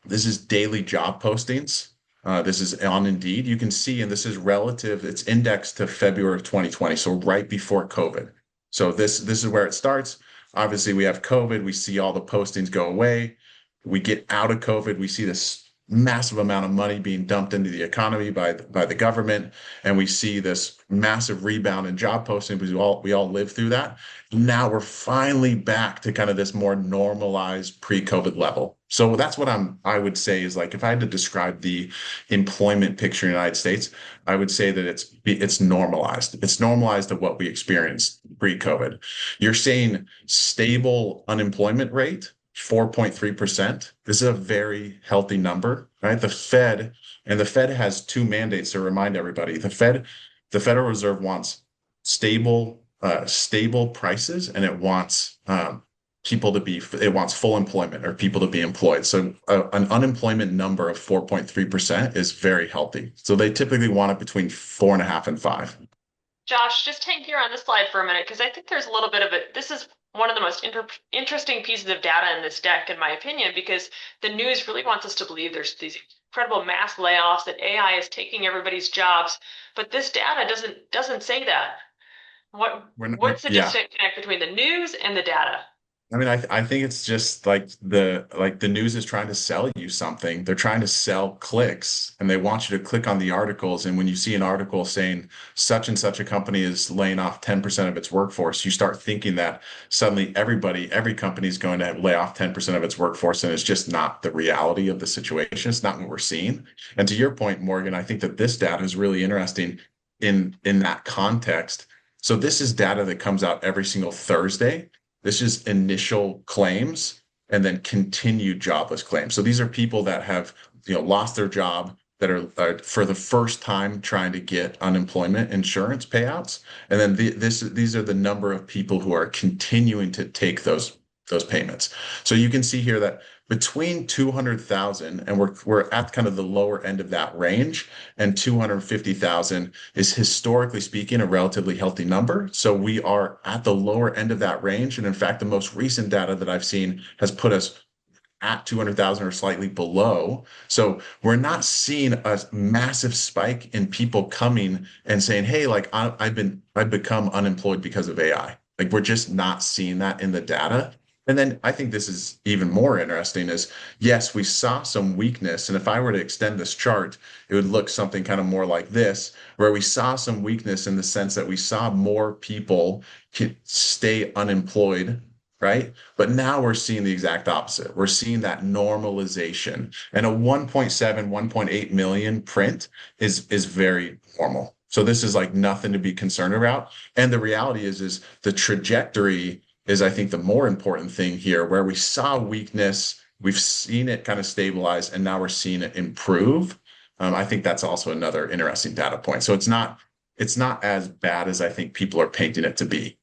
This is daily job postings. This is on Indeed. You can see, and this is relative, it's indexed to February of 2020, so right before COVID. So this is where it starts. Obviously, we have COVID. We see all the postings go away. We get out of COVID. We see this massive amount of money being dumped into the economy by the government, and we see this massive rebound in job posting because we all lived through that. Now we're finally back to kind of this more normalized pre-COVID level. So that's what I would say is like if I had to describe the employment picture in the United States, I would say that it's normalized. It's normalized to what we experienced pre-COVID. You're saying stable unemployment rate, 4.3%. This is a very healthy number, right? The Fed has two mandates to remind everybody. The Federal Reserve wants stable prices, and it wants it wants full employment or people to be employed. So an unemployment number of 4.3% is very healthy. So they typically want it between 4.5 and 5. Josh, just hang here on this slide for a minute because I think there's a little bit of it. This is one of the most interesting pieces of data in this deck, in my opinion, because the news really wants us to believe there's these incredible mass layoffs, that AI is taking everybody's jobs, but this data doesn't say that. What's the Yeah. disconnect between the news and the data? I mean, I think it's just like the news is trying to sell you something. They're trying to sell clicks, and they want you to click on the articles. And when you see an article saying such and such a company is laying off 10% of its workforce, you start thinking that suddenly every company is going to lay off 10% of its workforce, and it's just not the reality of the situation. It's not what we're seeing. And to your point, Morgan, I think that this data is really interesting in that context. So this is data that comes out every single Thursday. This is initial claims and then continued jobless claims. So these are people that have, lost their job, that are for the first time trying to get unemployment insurance payouts. And then these are the number of people who are continuing to take those payments. So you can see here that between 200,000, and we're at kind of the lower end of that range, and 250,000 is historically speaking a relatively healthy number. So we are at the lower end of that range. And in fact, the most recent data that I've seen has put us at 200,000 or slightly below. So we're not seeing a massive spike in people coming and saying, "Hey, like I've become unemployed because of AI." Like we're just not seeing that in the data. And then I think this is even more interesting is yes, we saw some weakness. And if I were to extend this chart, it would look something kind of more like this, where we saw some weakness in the sense that we saw more people stay unemployed, right? But now we're seeing the exact opposite. We're seeing that normalization. And a 1.7, 1.8 million print is very normal. So this is like nothing to be concerned about. And the reality is the trajectory is, I think, the more important thing here, where we saw weakness, we've seen it kind of stabilize, and now we're seeing it improve. I think that's also another interesting data point. So it's not as bad as I think people are painting it to be.